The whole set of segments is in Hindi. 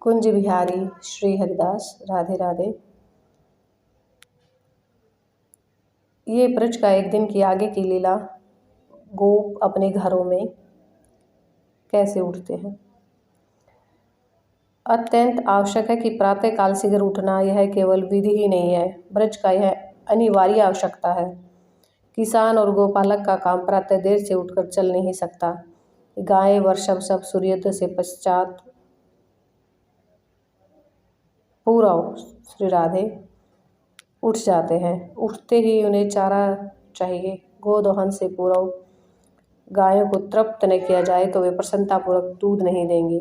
कुंज बिहारी श्री हरिदास राधे राधे। ये ब्रज का एक दिन की आगे की लीला। गोप अपने घरों में कैसे उठते हैं। अत्यंत आवश्यक है कि प्रातःकाल शीघ्र उठना यह केवल विधि ही नहीं है, ब्रज का यह अनिवार्य आवश्यकता है। किसान और गोपालक का काम प्रातः देर से उठकर चल नहीं सकता। गाय वृषभ सब सूर्योदय से पश्चात पूरा श्री राधे उठ जाते हैं। उठते ही उन्हें चारा चाहिए। गोदोहन से पूर्व गायों को तृप्त न किया जाए तो वे प्रसन्नतापूर्वक दूध नहीं देंगी।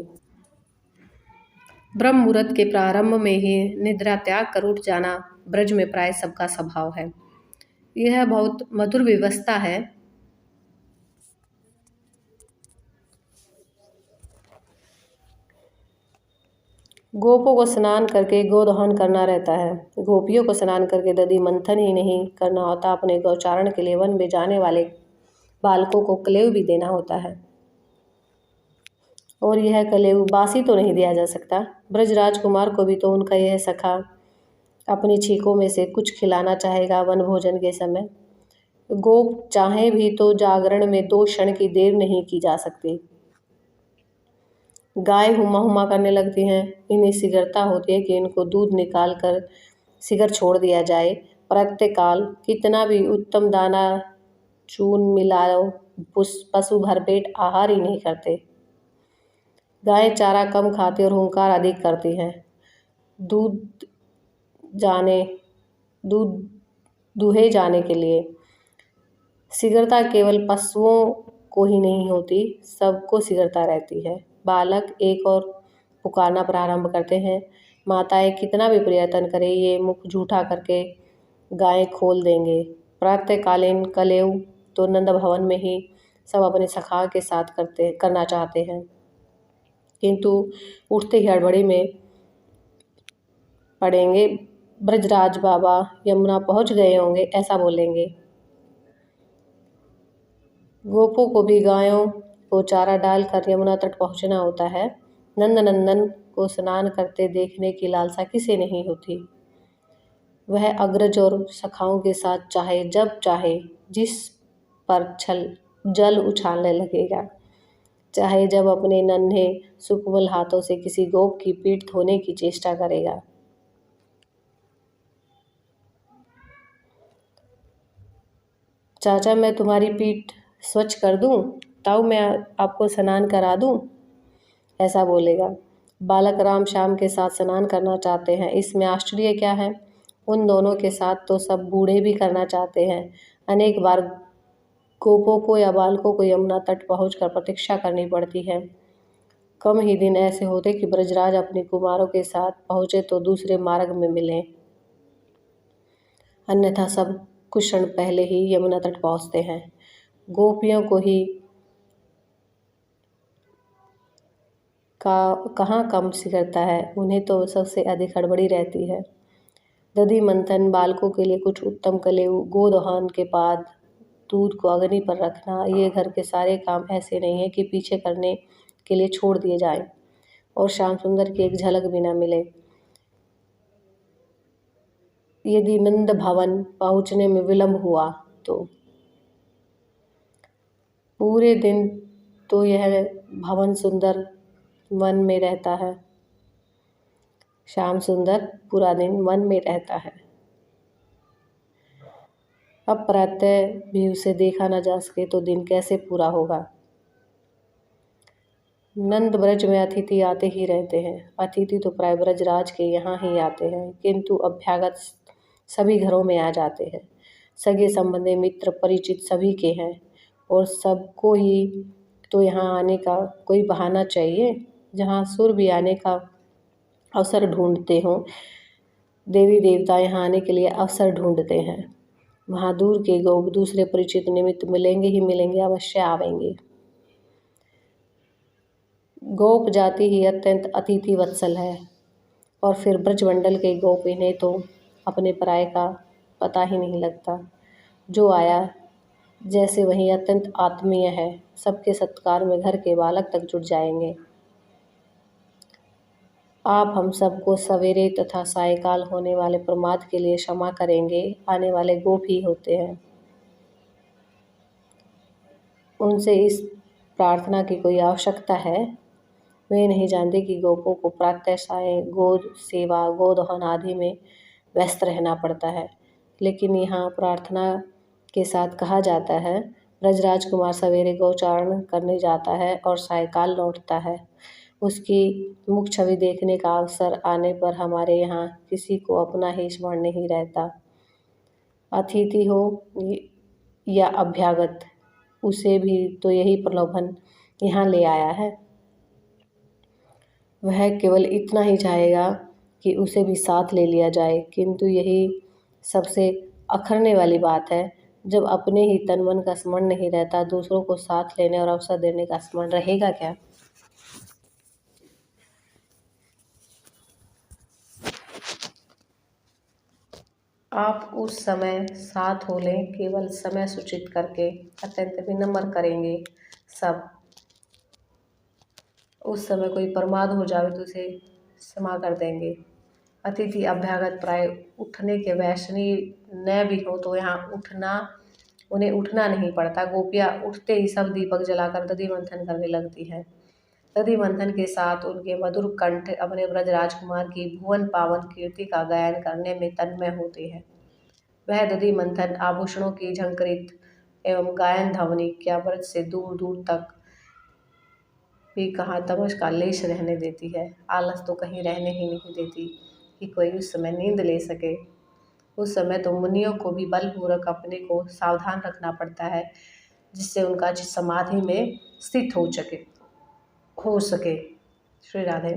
ब्रह्म मुहूर्त के प्रारंभ में ही निद्रा त्याग कर उठ जाना ब्रज में प्राय सबका स्वभाव है। यह बहुत मधुर व्यवस्था है। गोपों को स्नान करके गोदहन करना रहता है। गोपियों को स्नान करके दधि मंथन ही नहीं करना होता, अपने गौचारण के लिए वन में जाने वाले बालकों को कलेव भी देना होता है। और यह कलेव बासी तो नहीं दिया जा सकता। ब्रज राजकुमार को भी तो उनका यह सखा अपनी छीकों में से कुछ खिलाना चाहेगा वन भोजन के समय। गोप चाहे भी तो जागरण में 2 क्षण की देर नहीं की जा सकती। गाय हुमा हुमा करने लगती हैं। इन्हें शीघ्रता होती है कि इनको दूध निकाल कर शीघ्र छोड़ दिया जाए। प्रातःकाल कितना भी उत्तम दाना चून मिलाओ, पशु भरपेट आहार ही नहीं करते। गाय चारा कम खाती और हुंकार अधिक करती हैं। दूध दूहे जाने के लिए शीघ्रता केवल पशुओं को ही नहीं होती, सबको शीघ्रता रहती है। बालक एक और पुकारना प्रारंभ करते हैं। माताएं कितना भी प्रयत्न करें, ये मुख झूठा करके गाय खोल देंगे। प्रातःकालीन कलेव तो नंद भवन में ही सब अपने सखा के साथ करना चाहते हैं, किंतु उठते ही हड़बड़ी में पड़ेंगे। ब्रजराज बाबा यमुना पहुंच गए होंगे, ऐसा बोलेंगे। गोपों को भी गायों को चारा डालकर यमुना तट पहुंचना होता है। नंद नंदन को स्नान करते देखने की लालसा किसे नहीं होती। वह अग्रज और सखाओं के साथ चाहे जब चाहे जिस पर जल उछालने लगेगा, चाहे जब अपने नन्हे सुकोमल हाथों से किसी गोप की पीठ धोने की चेष्टा करेगा। चाचा, मैं तुम्हारी पीठ स्वच्छ कर दूं, ताऊ मैं आपको स्नान करा दूं, ऐसा बोलेगा। बालक राम श्याम के साथ स्नान करना चाहते हैं, इसमें आश्चर्य क्या है। उन दोनों के साथ तो सब बूढ़े भी करना चाहते हैं। अनेक बार गोपों को या बालकों को यमुना तट पहुंचकर प्रतीक्षा करनी पड़ती है। कम ही दिन ऐसे होते कि ब्रजराज अपने कुमारों के साथ पहुंचे तो दूसरे मार्ग में मिले, अन्यथा सब कुछ क्षण पहले ही यमुना तट पहुंचते हैं। गोपियों को ही कहाँ कम शीघ्रता है, उन्हें तो सबसे अधिक हड़बड़ी रहती है। दधि मंथन, बालकों के लिए कुछ उत्तम कलेव, गोदहन के बाद दूध को अग्नि पर रखना, ये घर के सारे काम ऐसे नहीं है कि पीछे करने के लिए छोड़ दिए जाएं और श्याम सुंदर की एक झलक भी न मिले। यदि नंद भवन पहुंचने में विलंब हुआ तो पूरे दिन तो यह भवन सुंदर वन में रहता है। श्याम सुंदर पूरा दिन वन में रहता है। अब प्रातः भी उसे देखा न जा सके तो दिन कैसे पूरा होगा। नंद ब्रज में अतिथि आते ही रहते हैं। अतिथि तो प्राय ब्रजराज के यहाँ ही आते हैं, किंतु अभ्यागत सभी घरों में आ जाते हैं। सगे संबंधी मित्र परिचित सभी के हैं और सबको ही तो यहाँ आने का कोई बहाना चाहिए। जहाँ सुर भी आने का अवसर ढूंढते हों, देवी देवता यहाँ आने के लिए अवसर ढूंढते हैं। वहाँ दूर के गोप दूसरे परिचित निमित्त मिलेंगे ही मिलेंगे, अवश्य आवेंगे। गोप जाति ही अत्यंत अतिथि वत्सल है और फिर ब्रजमंडल के गोप, इन्हें तो अपने पराये का पता ही नहीं लगता। जो आया जैसे वही अत्यंत आत्मीय है, सबके सत्कार में घर के बालक तक जुट जाएंगे। आप हम सबको सवेरे तथा सायंकाल होने वाले प्रमाद के लिए क्षमा करेंगे। आने वाले गोप ही होते हैं। उनसे इस प्रार्थना की कोई आवश्यकता है? वे नहीं जानते कि गोपों को प्रातः सायं गो सेवा, गोदहन आदि में व्यस्त रहना पड़ता है। लेकिन यहाँ प्रार्थना के साथ कहा जाता है, ब्रजराज कुमार सवेरे गौचारण करने जाता है और सायंकाल लौटता है। उसकी मुख छवि देखने का अवसर आने पर हमारे यहाँ किसी को अपना ही स्मरण नहीं रहता। अतिथि हो या अभ्यागत, उसे भी तो यही प्रलोभन यहाँ ले आया है। वह केवल इतना ही चाहेगा कि उसे भी साथ ले लिया जाए, किंतु यही सबसे अखरने वाली बात है। जब अपने ही तन मन का स्मरण नहीं रहता, दूसरों को साथ लेने और अवसर देने का स्मरण रहेगा क्या? आप उस समय साथ हो लें, केवल समय सूचित करके अत्यंत विनम्र करेंगे सब। उस समय कोई प्रमाद हो जावे तो उसे क्षमा कर देंगे। अतिथि अभ्यागत प्राय उठने के वैष्णवी न भी हो तो यहाँ उन्हें उठना नहीं पड़ता। गोपियाँ उठते ही सब दीपक जलाकर दधि मंथन करने लगती हैं। दधि मंथन के साथ उनके मधुर कंठ अपने ब्रज राजकुमार की भुवन पावन कीर्ति का गायन करने में तन्मय होते हैं। वह दधि मंथन आभूषणों की झंकृत एवं गायन ध्वनि क्या ब्रज से दूर दूर तक भी कहाँ तमस का लेश रहने देती है। आलस तो कहीं रहने ही नहीं देती कि कोई उस समय नींद ले सके। उस समय तो मुनियों को भी बलपूर्वक अपने को सावधान रखना पड़ता है, जिससे उनका चित्त समाधि में स्थित हो सके। श्री राधे।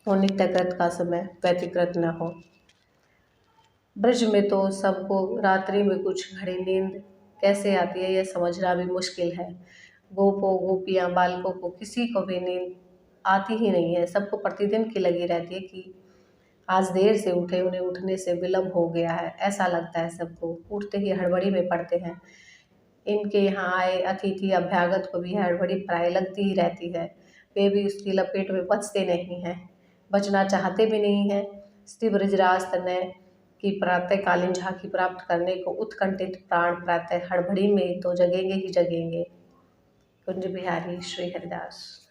और नित्यकृत का समय व्यतिकृत न हो। ब्रज में तो सबको रात्रि में कुछ घड़ी नींद कैसे आती है, यह समझना भी मुश्किल है। गोपों, गोपियाँ, बालकों को किसी को भी नींद आती ही नहीं है। सबको प्रतिदिन की लगी रहती है कि आज देर से उठे, उन्हें उठने से विलम्ब हो गया है, ऐसा लगता है सबको। उठते ही हड़बड़ी में पड़ते हैं। इनके यहाँ आए अतिथि अभ्यागत को भी हड़बड़ी प्राय लगती ही रहती है। वे भी उसकी लपेट में बचते नहीं हैं, बचना चाहते भी नहीं हैं। श्री ब्रजराज तनय की प्रातःकालीन झांकी प्राप्त करने को उत्कंठित प्राण प्रातः हड़बड़ी में तो जगेंगे ही जगेंगे। कुंज बिहारी श्री हरिदास।